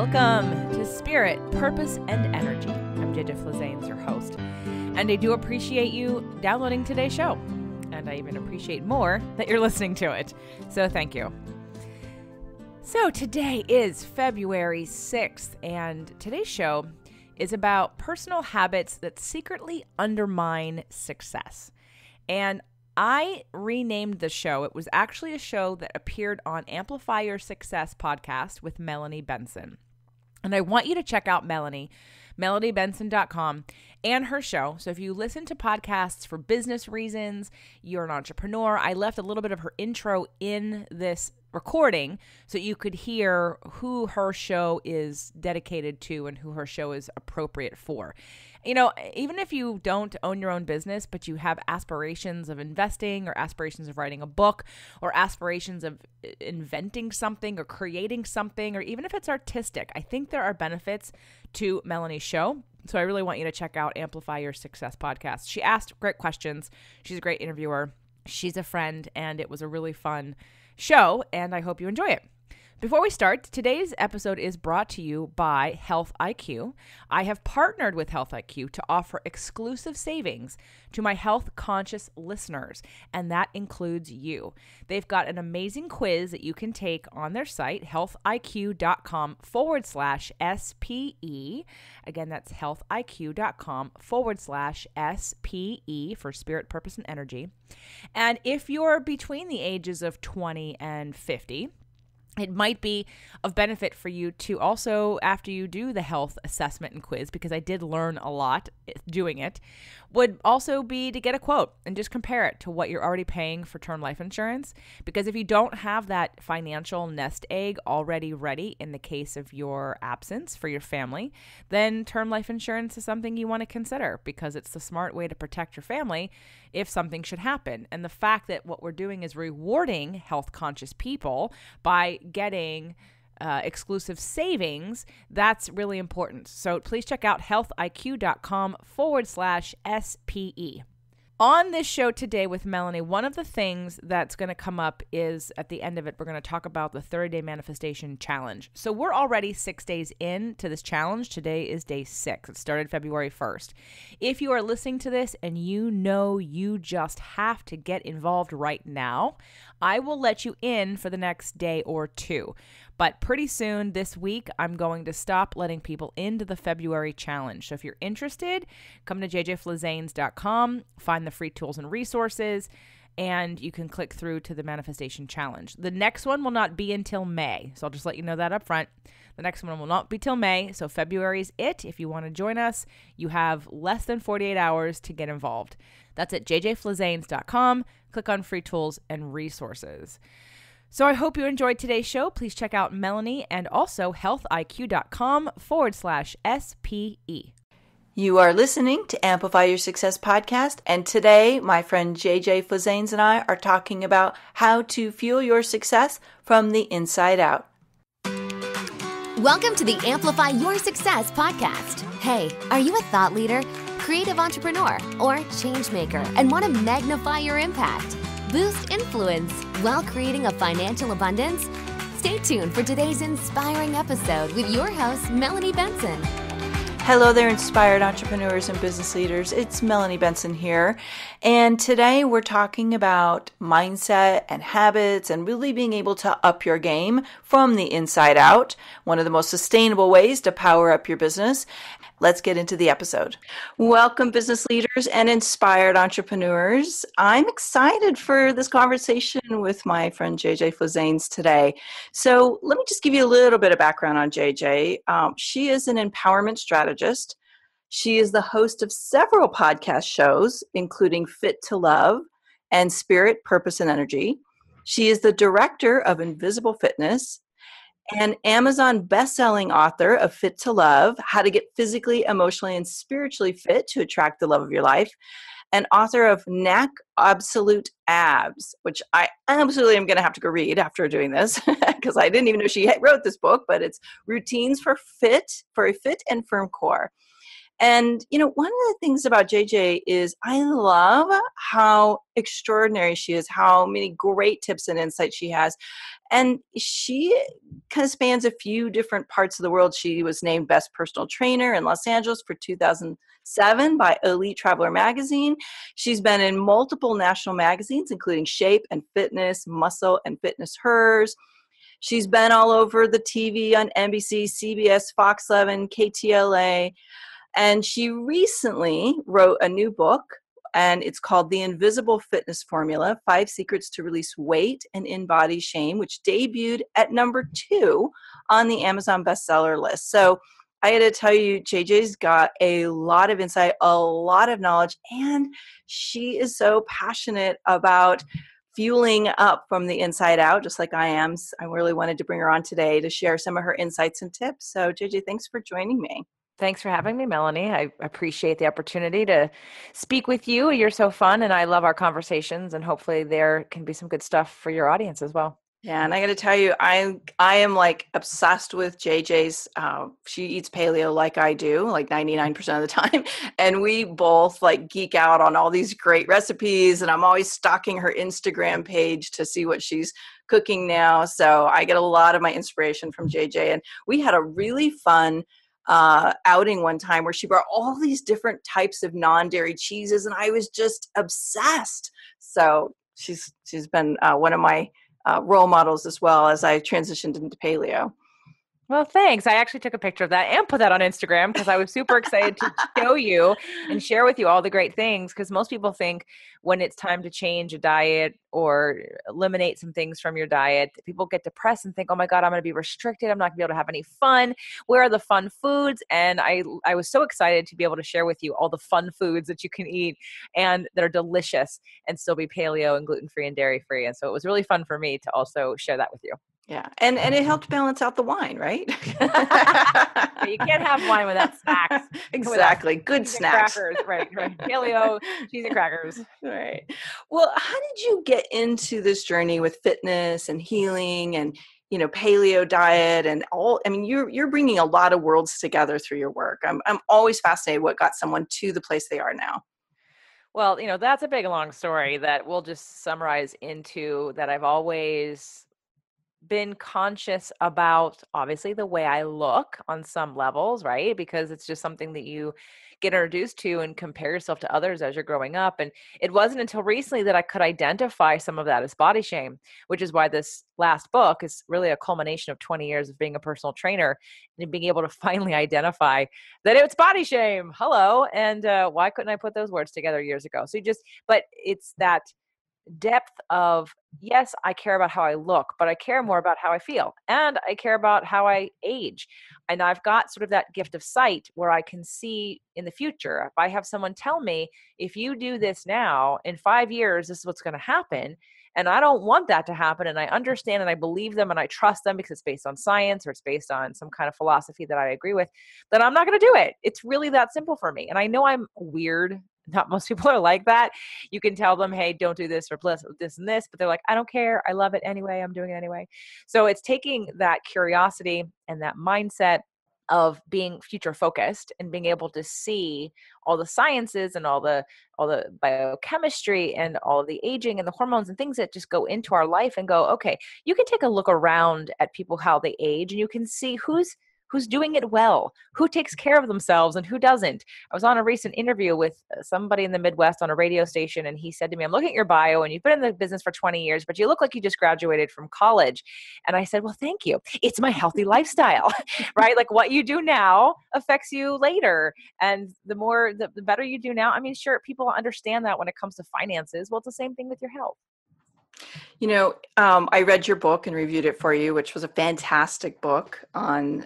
Welcome to Spirit, Purpose, and Energy. I'm JJ Flazanes, your host, and I do appreciate you downloading today's show, and I even appreciate more that you're listening to it, so thank you. So today is February 6th, and today's show is about personal habits that secretly undermine success. And I renamed the show. It was actually a show that appeared on Amplify Your Success podcast with Melanie Benson. And I want you to check out Melanie, melodybenson.com, and her show. So if you listen to podcasts for business reasons, you're an entrepreneur, I left a little bit of her intro in this recording so you could hear who her show is dedicated to and who her show is appropriate for. You know, even if you don't own your own business, but you have aspirations of investing or aspirations of writing a book or aspirations of inventing something or creating something, or even if it's artistic, I think there are benefits to Melanie's show. So I really want you to check out Amplify Your Success podcast. She asked great questions. She's a great interviewer. She's a friend, and it was a really fun show, and I hope you enjoy it. Before we start, today's episode is brought to you by Health IQ. I have partnered with Health IQ to offer exclusive savings to my health-conscious listeners, and that includes you. They've got an amazing quiz that you can take on their site, healthiq.com/SPE. Again, that's healthiq.com/SPE for Spirit, Purpose, and Energy. And if you're between the ages of 20 and 50, it might be of benefit for you to also, after you do the health assessment and quiz, because I did learn a lot doing it, would also be to get a quote and just compare it to what you're already paying for term life insurance. Because if you don't have that financial nest egg already ready in the case of your absence for your family, then term life insurance is something you want to consider, because it's the smart way to protect your family if something should happen. And the fact that what we're doing is rewarding health conscious people by getting exclusive savings, that's really important. So please check out healthiq.com/SPE. On this show today with Melanie, one of the things that's going to come up is at the end of it, we're going to talk about the 30-day manifestation challenge. So we're already 6 days into this challenge. Today is day 6. It started February 1st. If you are listening to this and you know you just have to get involved right now, I will let you in for the next day or two. But pretty soon this week, I'm going to stop letting people into the February challenge. So if you're interested, come to jjflazanes.com, find the free tools and resources, and you can click through to the manifestation challenge. The next one will not be until May. So I'll just let you know that up front. The next one will not be till May. So February is it. If you want to join us, you have less than 48 hours to get involved. That's at jjflazanes.com. Click on free tools and resources. So I hope you enjoyed today's show. Please check out Melanie and also healthiq.com/SPE. You are listening to Amplify Your Success podcast, and today my friend JJ Flazanes and I are talking about how to fuel your success from the inside out. Welcome to the Amplify Your Success podcast. Hey, are you a thought leader, creative entrepreneur, or change maker and want to magnify your impact? Boost influence while creating a financial abundance? Stay tuned for today's inspiring episode with your host, Melanie Benson. Hello there, inspired entrepreneurs and business leaders. It's Melanie Benson here. And today we're talking about mindset and habits and really being able to up your game from the inside out. One of the most sustainable ways to power up your business. Let's get into the episode. Welcome, business leaders and inspired entrepreneurs. I'm excited for this conversation with my friend JJ Flazanes today. So let me just give you a little bit of background on JJ. She is an empowerment strategist. She is the host of several podcast shows, including Fit to Love and Spirit, Purpose, and Energy. She is the director of Invisible Fitness, an Amazon best-selling author of Fit to Love, How to Get Physically, Emotionally, and Spiritually Fit to Attract the Love of Your Life, and author of Knack Absolute Abs, which I absolutely am going to have to go read after doing this because I didn't even know she wrote this book, but it's Routines for a Fit and Firm Core. And, you know, one of the things about JJ is I love how extraordinary she is, how many great tips and insights she has. And she kind of spans a few different parts of the world. She was named Best Personal Trainer in Los Angeles for 2007 by Elite Traveler magazine. She's been in multiple national magazines, including Shape and Fitness, Muscle and Fitness Hers. She's been all over the TV on NBC, CBS, Fox 11, KTLA. And she recently wrote a new book, and it's called The Invisible Fitness Formula, 5 Secrets to Release Weight and In-Body Shame, which debuted at number 2 on the Amazon bestseller list. So I got to tell you, JJ's got a lot of insight, a lot of knowledge, and she is so passionate about fueling up from the inside out, just like I am. I really wanted to bring her on today to share some of her insights and tips. So JJ, thanks for joining me. Thanks for having me, Melanie. I appreciate the opportunity to speak with you. You're so fun, and I love our conversations, and hopefully there can be some good stuff for your audience as well. Yeah, and I got to tell you, I am like obsessed with JJ's. She eats paleo like I do, like 99% of the time, and we both like geek out on all these great recipes. And I'm always stalking her Instagram page to see what she's cooking now. So I get a lot of my inspiration from JJ, and we had a really fun outing one time where she brought all these different types of non-dairy cheeses, and I was just obsessed. So she's been one of my role models as well as I transitioned into paleo. Well, thanks. I actually took a picture of that and put that on Instagram because I was super excited to show you and share with you all the great things, because most people think when it's time to change a diet or eliminate some things from your diet, people get depressed and think, oh my God, I'm going to be restricted. I'm not going to be able to have any fun. Where are the fun foods? And I was so excited to be able to share with you all the fun foods that you can eat and that are delicious and still be paleo and gluten-free and dairy-free. And so it was really fun for me to also share that with you. Yeah. And it helped balance out the wine, right? You can't have wine without snacks. Exactly. Good snacks. Crackers. Right. Paleo, cheese and crackers. Right. Well, how did you get into this journey with fitness and healing and, paleo diet and all? I mean, you're bringing a lot of worlds together through your work. I'm always fascinated what got someone to the place they are now. Well, that's a big, long story that we'll just summarize into that I've always been conscious about, obviously, the way I look on some levels, right? Because it's just something that you get introduced to and compare yourself to others as you're growing up. And it wasn't until recently that I could identify some of that as body shame, which is why this last book is really a culmination of 20 years of being a personal trainer and being able to finally identify that it's body shame. Hello. And why couldn't I put those words together years ago? But it's that depth of, yes, I care about how I look, but I care more about how I feel, and I care about how I age. And I've got sort of that gift of sight where I can see in the future. If I have someone tell me, if you do this now, in 5 years, this is what's going to happen. And I don't want that to happen. And I understand and I believe them and I trust them because it's based on science or it's based on some kind of philosophy that I agree with, then I'm not going to do it. It's really that simple for me. And I know I'm weird. Not most people are like that. You can tell them, hey, don't do this or this and this, but they're like, I don't care. I love it anyway. I'm doing it anyway. So it's taking that curiosity and that mindset of being future focused and being able to see all the sciences and all the biochemistry and all of the aging and the hormones and things that just go into our life and go, okay, you can take a look around at people, how they age, and you can see who's doing it well, who takes care of themselves and who doesn't. I was on a recent interview with somebody in the Midwest on a radio station, and he said to me, I'm looking at your bio and you've been in the business for 20 years, but you look like you just graduated from college. And I said, well, thank you. It's my healthy lifestyle, right? Like what you do now affects you later. And the better you do now. I mean, sure, people understand that when it comes to finances. Well, it's the same thing with your health. I read your book and reviewed it for you, which was a fantastic book on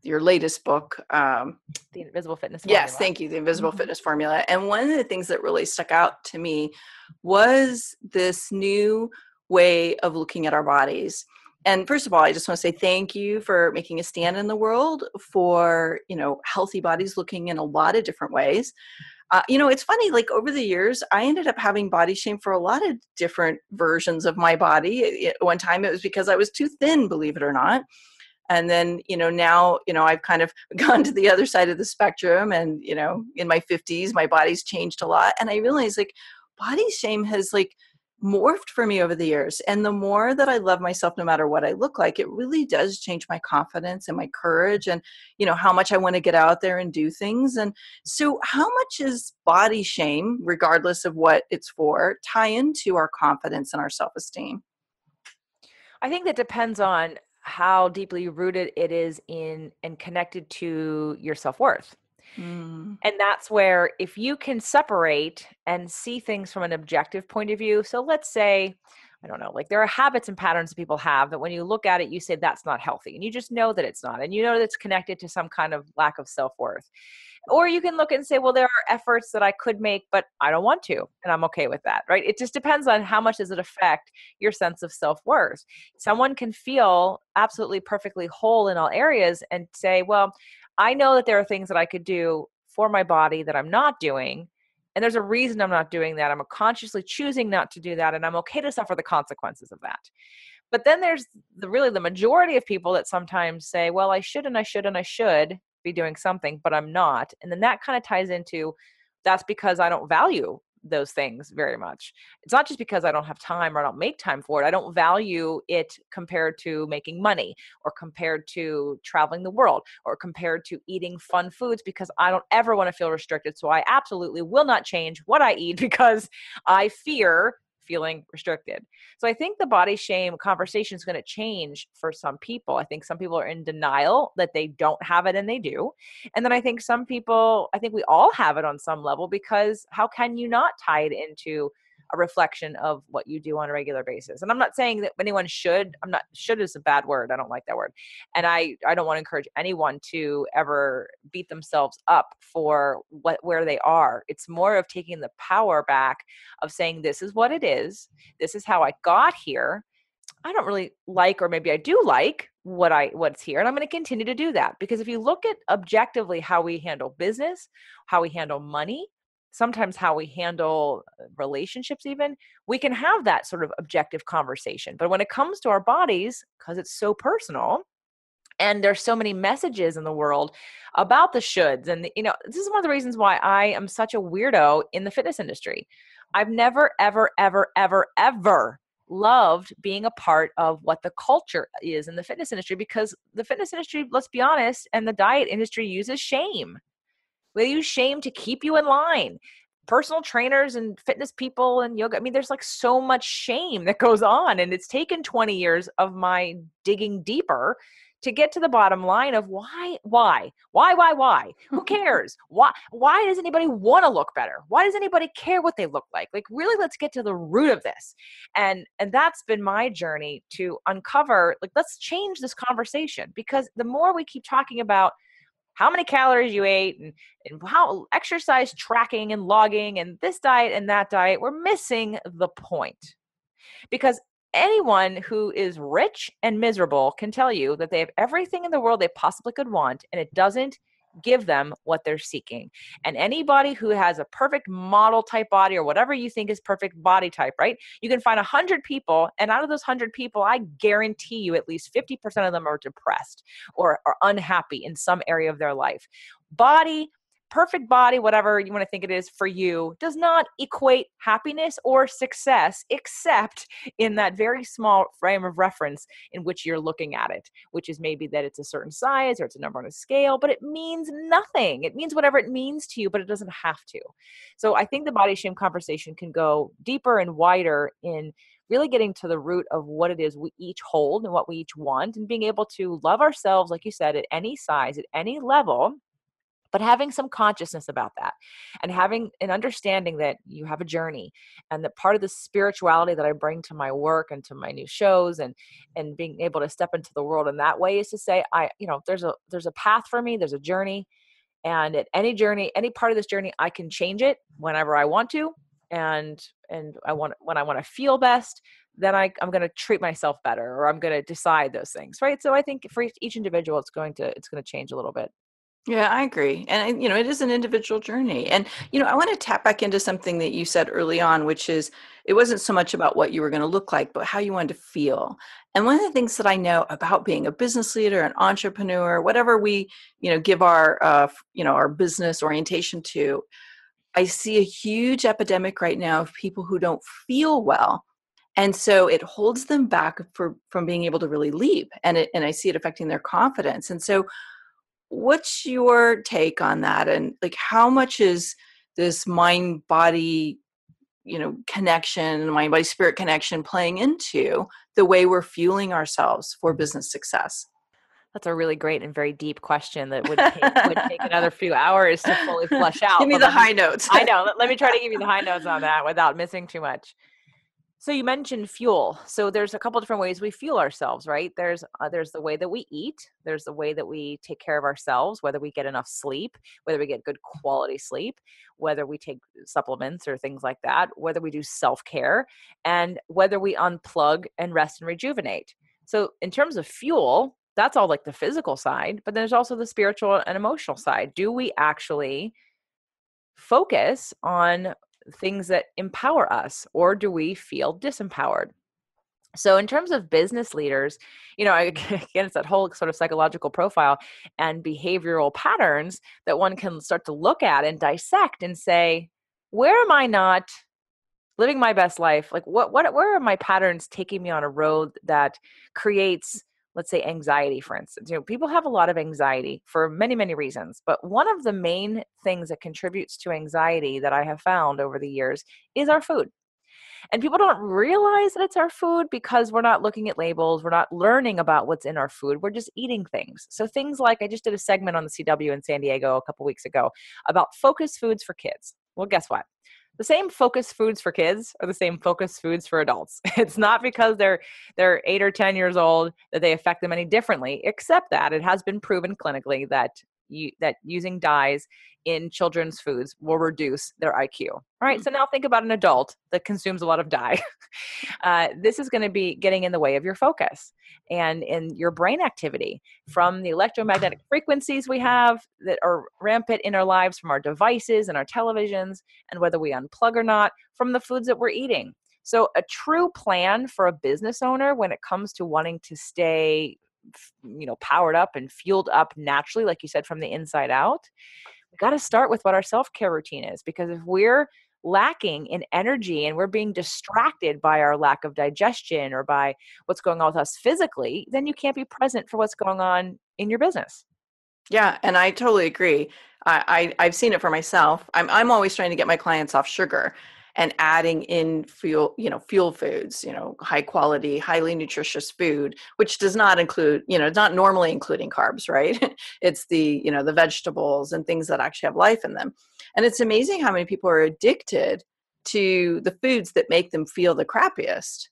your latest book. The Invisible Fitness Formula. Yes, thank you. The Invisible Fitness Formula. And one of the things that really stuck out to me was this new way of looking at our bodies. And first of all, I just want to say thank you for making a stand in the world for, healthy bodies looking in a lot of different ways. It's funny, like over the years, I ended up having body shame for a lot of different versions of my body. At one time, it was because I was too thin, believe it or not. And then, now, I've kind of gone to the other side of the spectrum and, in my 50s, my body's changed a lot. And I realized like body shame has like morphed for me over the years. And the more that I love myself, no matter what I look like, it really does change my confidence and my courage and, how much I want to get out there and do things. And so how much is body shame, regardless of what it's for, tie into our confidence and our self-esteem? I think that depends on how deeply rooted it is in and connected to your self-worth. Mm. And that's where if you can separate and see things from an objective point of view. So let's say, I don't know, like there are habits and patterns that people have that when you look at it, you say that's not healthy. And you just know that it's not. And you know that it's connected to some kind of lack of self-worth. Or you can look and say, well, there are efforts that I could make, but I don't want to. And I'm okay with that, right? It just depends on how much does it affect your sense of self-worth. Someone can feel absolutely perfectly whole in all areas and say, well, I know that there are things that I could do for my body that I'm not doing. And there's a reason I'm not doing that. I'm consciously choosing not to do that. And I'm okay to suffer the consequences of that. But then there's the majority of people that sometimes say, well, I should and I should and I should be doing something, but I'm not. And then that kind of ties into that's because I don't value those things very much. It's not just because I don't have time or I don't make time for it. I don't value it compared to making money or compared to traveling the world or compared to eating fun foods because I don't ever want to feel restricted. So I absolutely will not change what I eat because I fear feeling restricted. So I think the body shame conversation is going to change for some people. I think some people are in denial that they don't have it and they do. And then I think some people, I think we all have it on some level because how can you not tie it into a reflection of what you do on a regular basis? And I'm not saying that anyone should, should is a bad word. I don't like that word. And I don't want to encourage anyone to ever beat themselves up for where they are. It's more of taking the power back of saying, this is what it is. This is how I got here. I don't really like, or maybe I do like what's here. And I'm going to continue to do that because if you look at objectively how we handle business, how we handle money, sometimes how we handle relationships, even we can have that sort of objective conversation. But when it comes to our bodies, because it's so personal, and there's so many messages in the world about the shoulds. And, this is one of the reasons why I am such a weirdo in the fitness industry. I've never, ever, ever, ever, ever loved being a part of what the culture is in the fitness industry because the fitness industry, let's be honest, and the diet industry uses shame. They use shame to keep you in line. Personal trainers and fitness people and yoga. I mean, there's like so much shame that goes on. And it's taken 20 years of my digging deeper to get to the bottom line of why? Who cares? Why does anybody want to look better? Why does anybody care what they look like? Like, really, let's get to the root of this. And that's been my journey to uncover, like, let's change this conversation because the more we keep talking about how many calories you ate and how exercise tracking and logging and this diet and that diet, we're missing the point. Because anyone who is rich and miserable can tell you that they have everything in the world they possibly could want, and it doesn't give them what they're seeking. And anybody who has a perfect model type body or whatever you think is perfect body type, right? You can find 100 people, and out of those 100 people, I guarantee you at least 50% of them are depressed or are unhappy in some area of their life. Perfect body, whatever you want to think it is for you, does not equate happiness or success, except in that very small frame of reference in which you're looking at it, which is maybe that it's a certain size or it's a number on a scale, but it means nothing. It means whatever it means to you, but it doesn't have to. So I think the body shame conversation can go deeper and wider in really getting to the root of what it is we each hold and what we each want, and being able to love ourselves, like you said, at any size, at any level, but having some consciousness about that and having an understanding that you have a journey and that part of the spirituality that I bring to my work and to my new shows and being able to step into the world in that way is to say, there's a path for me, there's a journey, and at any journey, any part of this journey, I can change it whenever I want to. And when I want to feel best, then I'm going to treat myself better, or I'm going to decide those things. Right. So I think for each individual, it's going to change a little bit. Yeah, I agree. And, it is an individual journey. And, I want to tap back into something that you said early on, which is it wasn't so much about what you were going to look like, but how you wanted to feel. And one of the things that I know about being a business leader, an entrepreneur, whatever we, give our business orientation to, I see a huge epidemic right now of people who don't feel well. And so it holds them back from being able to really leap. And I see it affecting their confidence. And so what's your take on that? And like, how much is this mind body, connection, mind body spirit connection playing into the way we're fueling ourselves for business success? That's a really great and very deep question that would take another few hours to fully flesh out. Give me But the high notes. I know. Let me try to give you the high notes on that without missing too much. So you mentioned fuel. So there's a couple different ways we fuel ourselves, right? There's the way that we eat. There's the way that we take care of ourselves, whether we get enough sleep, whether we get good quality sleep, whether we take supplements or things like that, whether we do self-care, and whether we unplug and rest and rejuvenate. So in terms of fuel, that's all like the physical side, but there's also the spiritual and emotional side. Do we actually focus on things that empower us, or do we feel disempowered? So in terms of business leaders, again, it's that whole sort of psychological profile and behavioral patterns that one can start to look at and dissect and say, where am I not living my best life? Like where are my patterns taking me on a road that creates, let's say, anxiety, for instance? People have a lot of anxiety for many, many reasons, but one of the main things that contributes to anxiety that I have found over the years is our food. And people don't realize that it's our food because we're not looking at labels. We're not learning about what's in our food. We're just eating things. So things like, I just did a segment on the CW in San Diego a couple weeks ago about focused foods for kids. Well, guess what? The same focused foods for kids are the same focused foods for adults. It's not because they're 8 or 10 years old that they affect them any differently, except that it has been proven clinically that using dyes in children's foods will reduce their IQ. All right. So now think about an adult that consumes a lot of dye. This is going to be getting in the way of your focus and in your brain activity from the electromagnetic frequencies we have that are rampant in our lives, from our devices and our televisions, and whether we unplug or not, from the foods that we're eating. So a true plan for a business owner when it comes to wanting to stay powered up and fueled up naturally, like you said, from the inside out, we got to start with what our self-care routine is. Because if we're lacking in energy and we're being distracted by our lack of digestion or by what's going on with us physically, then you can't be present for what's going on in your business. Yeah, and I totally agree. I've seen it for myself. I'm always trying to get my clients off sugar and adding in fuel foods, high quality, highly nutritious food, which does not include, not normally including carbs, right? It's the vegetables and things that actually have life in them. And it's amazing how many people are addicted to the foods that make them feel the crappiest.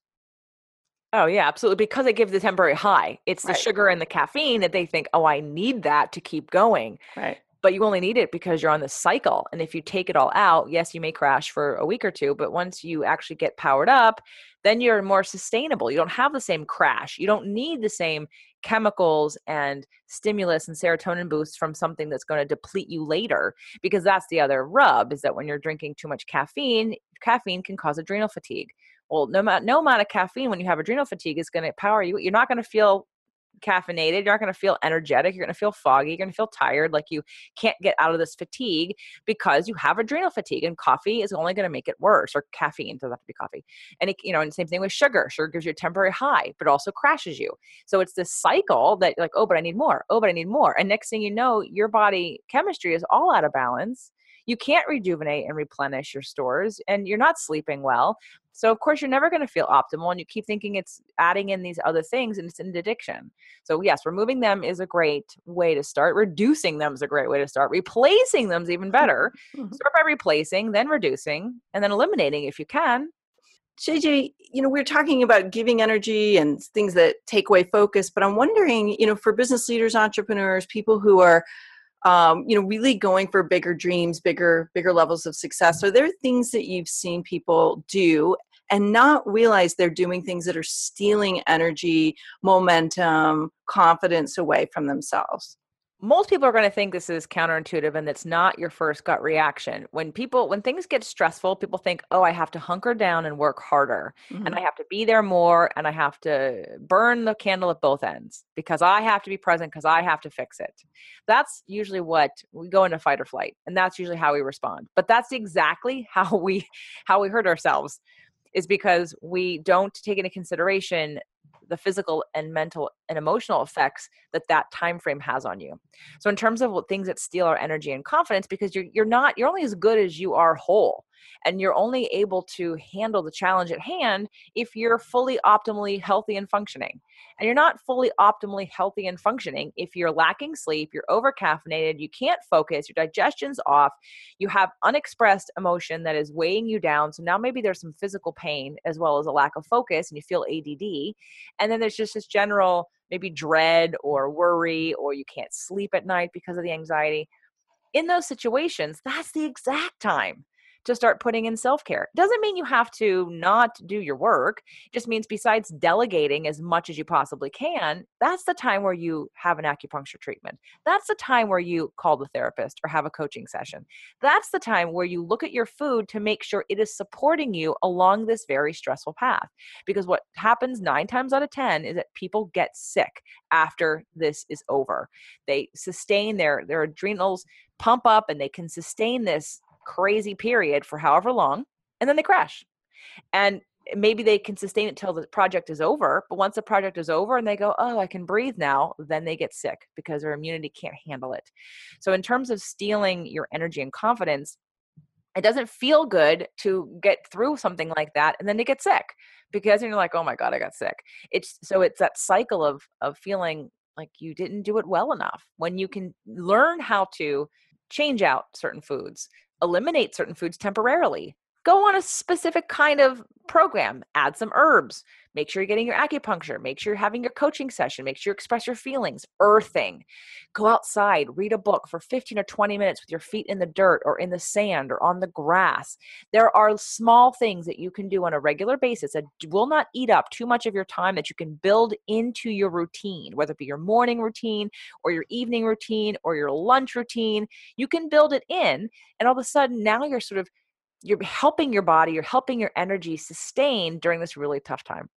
Oh, yeah, absolutely. Because it gives the temporary high. It's the Right. sugar and the caffeine that they think, oh, I need that to keep going. Right. But you only need it because you're on this cycle. And if you take it all out, yes, you may crash for a week or two, but once you actually get powered up, then you're more sustainable. You don't have the same crash. You don't need the same chemicals and stimulus and serotonin boosts from something that's going to deplete you later, because that's the other rub, is that when you're drinking too much caffeine can cause adrenal fatigue. Well, no amount of caffeine when you have adrenal fatigue is going to power you. You're not going to feel caffeinated. You're not going to feel energetic. You're going to feel foggy. You're going to feel tired, like you can't get out of this fatigue because you have adrenal fatigue, and coffee is only going to make it worse, or caffeine, doesn't have to be coffee. And and the same thing with sugar. Sugar gives you a temporary high, but also crashes you. So it's this cycle that you're like, oh, but I need more. Oh, but I need more. And next thing you know, your body chemistry is all out of balance. You can't rejuvenate and replenish your stores, and you're not sleeping well. So of course you're never going to feel optimal, and you keep thinking it's adding in these other things, and it's an addiction. So yes, removing them is a great way to start. Reducing them is a great way to start. Replacing them is even better. Start by replacing, then reducing, and then eliminating if you can. JJ, we're talking about giving energy and things that take away focus, but I'm wondering, for business leaders, entrepreneurs, people who are really going for bigger dreams, bigger levels of success. Are there things that you've seen people do and not realize they're doing things that are stealing energy, momentum, confidence away from themselves? most people are going to think this is counterintuitive and that's not your first gut reaction. When things get stressful, people think, oh, I have to hunker down and work harder and I have to be there more and I have to burn the candle at both ends because I have to be present because I have to fix it. That's usually what we go into fight or flight. And that's usually how we respond. But that's exactly how we hurt ourselves, is because we don't take into consideration the physical and mental and emotional effects that time frame has on you. So in terms of what things that steal our energy and confidence, because you're only as good as you are whole, and you're only able to handle the challenge at hand if you're fully optimally healthy and functioning. And you're not fully optimally healthy and functioning if you're lacking sleep, you're overcaffeinated, you can't focus, your digestion's off, you have unexpressed emotion that is weighing you down. So now maybe there's some physical pain as well as a lack of focus and you feel ADD. And then there's just this general maybe dread or worry, or you can't sleep at night because of the anxiety. In those situations, that's the exact time to start putting in self-care. Doesn't mean you have to not do your work. It just means besides delegating as much as you possibly can, that's the time where you have an acupuncture treatment. That's the time where you call the therapist or have a coaching session. That's the time where you look at your food to make sure it is supporting you along this very stressful path. Because what happens 9 times out of 10 is that people get sick after this is over. They sustain their adrenals pump up and they can sustain this crazy period for however long, and then they crash. And maybe they can sustain it till the project is over, but once the project is over and they go, oh, I can breathe now, then they get sick because their immunity can't handle it. So in terms of stealing your energy and confidence, it doesn't feel good to get through something like that and then to get sick, because then you're like, oh my God, I got sick. It's that cycle of feeling like you didn't do it well enough. When you can learn how to change out certain foods, eliminate certain foods temporarily, go on a specific kind of program, add some herbs, make sure you're getting your acupuncture, make sure you're having your coaching session, make sure you express your feelings, earthing, go outside, read a book for 15 or 20 minutes with your feet in the dirt or in the sand or on the grass. There are small things that you can do on a regular basis that will not eat up too much of your time, that you can build into your routine, whether it be your morning routine or your evening routine or your lunch routine. You can build it in, and all of a sudden now you're helping your body, you're helping your energy sustain during this really tough time.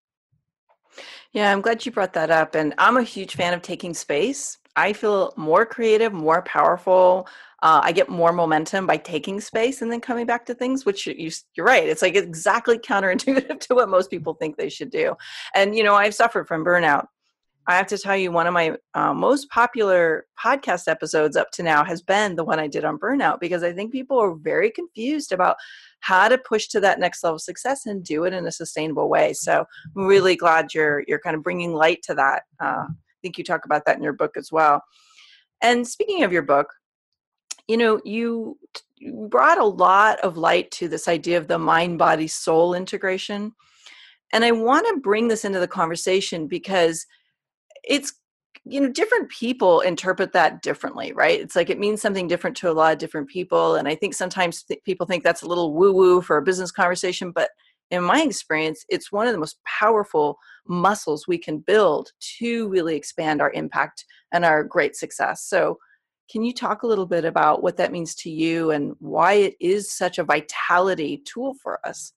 Yeah, I'm glad you brought that up. And I'm a huge fan of taking space. I feel more creative, more powerful. I get more momentum by taking space and then coming back to things, which you're right. It's like exactly counterintuitive to what most people think they should do. And, I've suffered from burnout. I have to tell you, one of my most popular podcast episodes up to now has been the one I did on burnout, because I think people are very confused about how to push to that next level of success and do it in a sustainable way. So I'm really glad you're kind of bringing light to that. I think you talk about that in your book as well. And speaking of your book, you brought a lot of light to this idea of the mind, body, soul integration. And I want to bring this into the conversation because it's, different people interpret that differently, right? It's like it means something different to a lot of different people. And I think sometimes people think that's a little woo-woo for a business conversation. But in my experience, it's one of the most powerful muscles we can build to really expand our impact and our great success. So can you talk a little bit about what that means to you and why it is such a vitality tool for us?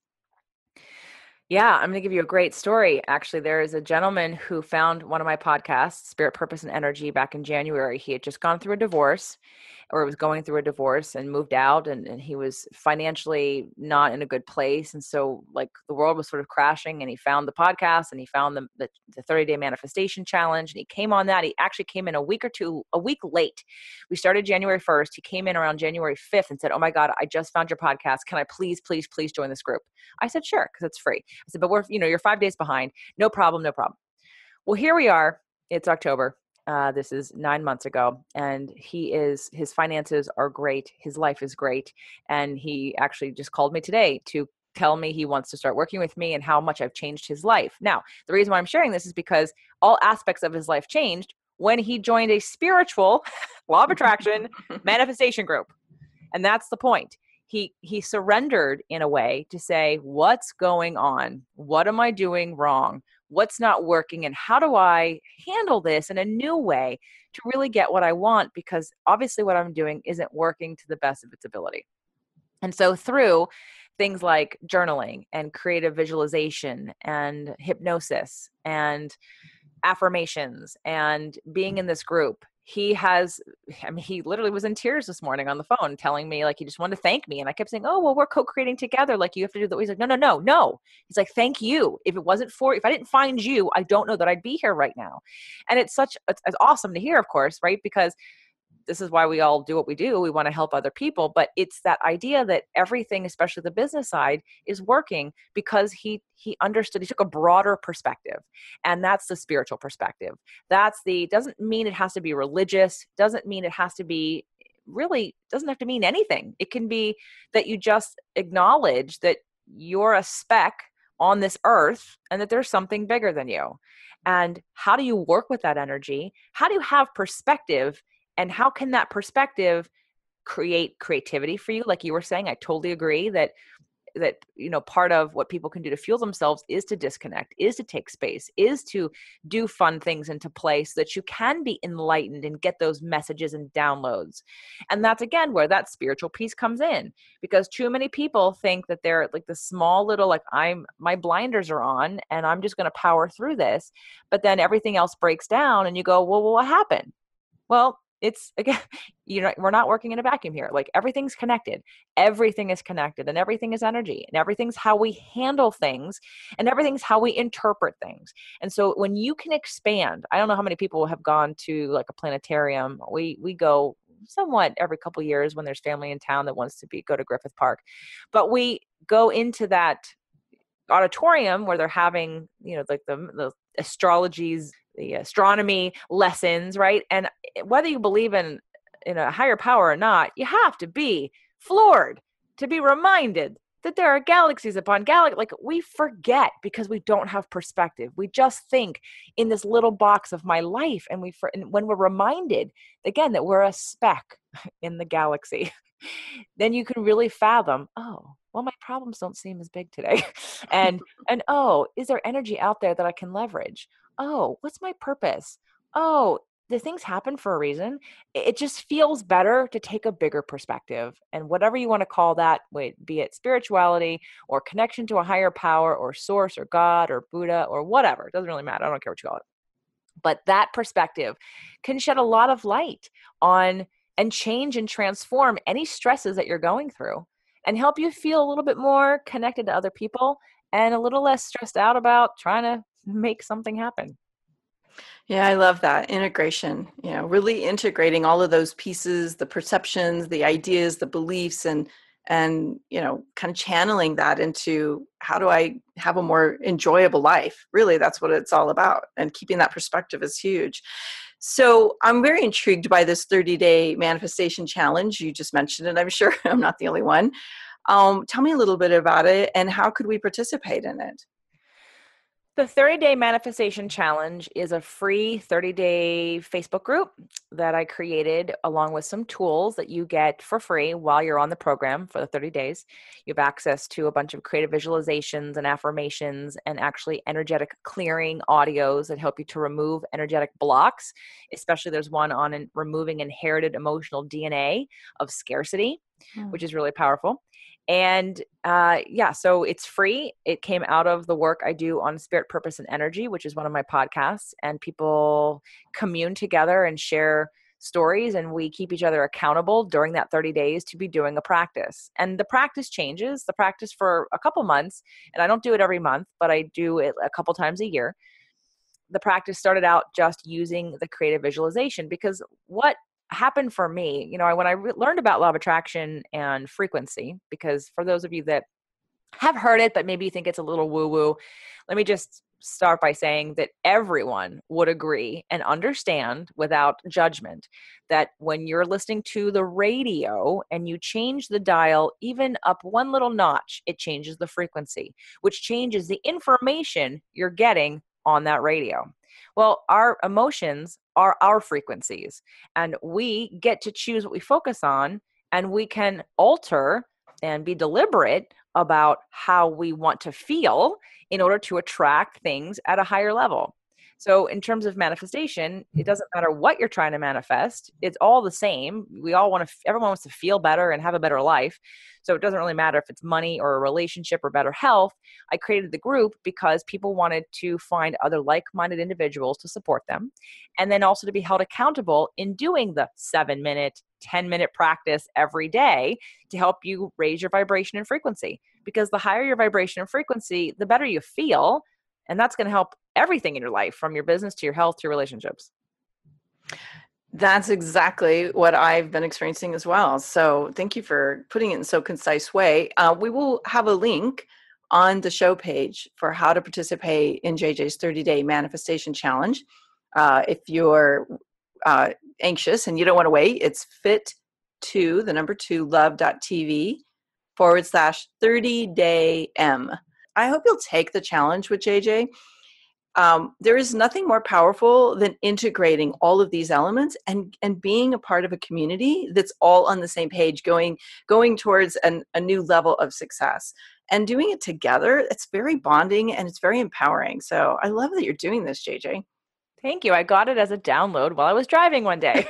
Yeah, I'm going to give you a great story. Actually, there is a gentleman who found one of my podcasts, Spirit, Purpose, and Energy, back in January. He had just gone through a divorce, or was going through a divorce, and moved out, and he was financially not in a good place. And so like the world was sort of crashing, and he found the podcast, and he found the 30-day manifestation challenge, and he came on that. He actually came in a week late. We started January 1st. He came in around January 5th and said, oh my God, I just found your podcast. Can I please join this group? I said, sure, because it's free. I said, but you're 5 days behind. No problem. Well, here we are. It's October. This is 9 months ago, and his finances are great. His life is great. And he actually just called me today to tell me he wants to start working with me and how much I've changed his life. Now, the reason why I'm sharing this is because all aspects of his life changed when he joined a spiritual law of attraction manifestation group. And that's the point. He surrendered in a way to say, what's going on? What am I doing wrong? what's not working, and how do I handle this in a new way to really get what I want, because obviously what I'm doing isn't working to the best of its ability. And so through things like journaling and creative visualization and hypnosis and affirmations and being in this group, he literally was in tears this morning on the phone telling me, like, he just wanted to thank me. And I kept saying, oh, well, we're co-creating together. Like, you have to do that. He's like, no. He's like, thank you. If I didn't find you, I don't know that I'd be here right now. And it's awesome to hear, of course, right? Because this is why we all do what we do. We want to help other people, but it's that idea that everything, especially the business side, is working because he understood. He took a broader perspective, and that's the spiritual perspective. Doesn't mean it has to be religious. Doesn't mean it has to be doesn't have to mean anything. It can be that you just acknowledge that you're a speck on this earth and that there's something bigger than you. And how do you work with that energy? How do you have perspective? And how can that perspective create creativity for you? Like you were saying, I totally agree that part of what people can do to fuel themselves is to disconnect, is to take space, is to do fun things into play so that you can be enlightened and get those messages and downloads. And that's, again, where that spiritual piece comes in, because too many people think that they're like the small little, like, my blinders are on and I'm just going to power through this. But then everything else breaks down and you go, well, what happened? Well, it's, again, we're not working in a vacuum here. Like, everything's connected. Everything is connected, and everything is energy, and everything's how we handle things, and everything's how we interpret things. And so when you can expand, I don't know how many people have gone to like a planetarium. We go somewhat every couple of years when there's family in town that wants to go to Griffith Park, but we go into that auditorium where they're having, like the astrologies, the astronomy lessons, right? And whether you believe in a higher power or not, you have to be floored to be reminded that there are galaxies upon galaxies. Like, we forget because we don't have perspective. We just think in this little box of my life. And when we're reminded again that we're a speck in the galaxy, then you can really fathom, oh, well, my problems don't seem as big today. and oh, is there energy out there that I can leverage? Oh, what's my purpose? Oh, the things happen for a reason. It just feels better to take a bigger perspective. And whatever you want to call that, be it spirituality or connection to a higher power or source or God or Buddha or whatever, it doesn't really matter. I don't care what you call it. But that perspective can shed a lot of light on and change and transform any stresses that you're going through and help you feel a little bit more connected to other people and a little less stressed out about trying to make something happen. Yeah, I love that integration, really integrating all of those pieces, the perceptions, the ideas, the beliefs, and kind of channeling that into how do I have a more enjoyable life? Really, that's what it's all about. And keeping that perspective is huge. So I'm very intrigued by this 30-day manifestation challenge. You just mentioned it. I'm sure I'm not the only one. Tell me a little bit about it and how could we participate in it? The 30-day manifestation challenge is a free 30-day Facebook group that I created along with some tools that you get for free while you're on the program for the 30 days. You have access to a bunch of creative visualizations and affirmations and actually energetic clearing audios that help you to remove energetic blocks. Especially there's one on removing inherited emotional DNA of scarcity, which is really powerful. And so it's free. It came out of the work I do on Spirit, Purpose, and Energy, which is one of my podcasts. And people commune together and share stories, and we keep each other accountable during that 30 days to be doing a practice. And the practice changes. The practice for a couple months, and I don't do it every month, but I do it a couple times a year. The practice started out just using the creative visualization, because what happened for me, when I learned about law of attraction and frequency, because for those of you that have heard it, but maybe you think it's a little woo-woo, let me just start by saying that everyone would agree and understand without judgment that when you're listening to the radio and you change the dial even up one little notch, it changes the frequency, which changes the information you're getting on that radio. Well, our emotions are our frequencies, and we get to choose what we focus on, and we can alter and be deliberate about how we want to feel in order to attract things at a higher level. So in terms of manifestation, it doesn't matter what you're trying to manifest. It's all the same. Everyone wants to feel better and have a better life. So it doesn't really matter if it's money or a relationship or better health. I created the group because people wanted to find other like-minded individuals to support them. And then also to be held accountable in doing the 7-minute, 10-minute practice every day to help you raise your vibration and frequency. Because the higher your vibration and frequency, the better you feel. And that's going to help everything in your life, from your business to your health to your relationships. That's exactly what I've been experiencing as well. So thank you for putting it in so concise way. We will have a link on the show page for how to participate in JJ's 30-day manifestation challenge. If you're anxious and you don't want to wait, it's fit2love.tv/30daym. I hope you'll take the challenge with JJ. There is nothing more powerful than integrating all of these elements and being a part of a community that's all on the same page, going towards a new level of success. And doing it together, it's very bonding and it's very empowering. So I love that you're doing this, JJ. Thank you. I got it as a download while I was driving one day.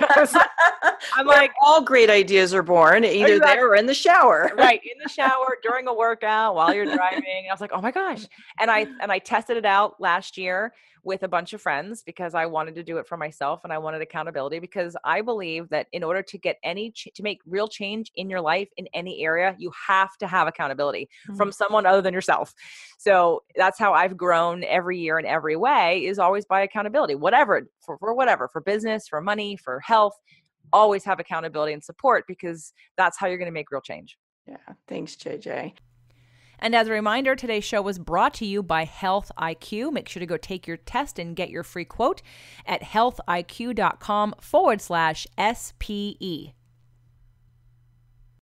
I'm like, all great ideas are born either there or in the shower. Right. In the shower, during a workout, while you're driving. I was like, oh my gosh. And I tested it out last year with a bunch of friends because I wanted to do it for myself and I wanted accountability, because I believe that in order to get to make real change in your life in any area, you have to have accountability from someone other than yourself. So that's how I've grown every year in every way, is always by accountability, whatever, for business, for money, for health. Always have accountability and support, because that's how you're going to make real change. Yeah. Thanks, JJ. And as a reminder, today's show was brought to you by Health IQ. Make sure to go take your test and get your free quote at healthiq.com/SPE.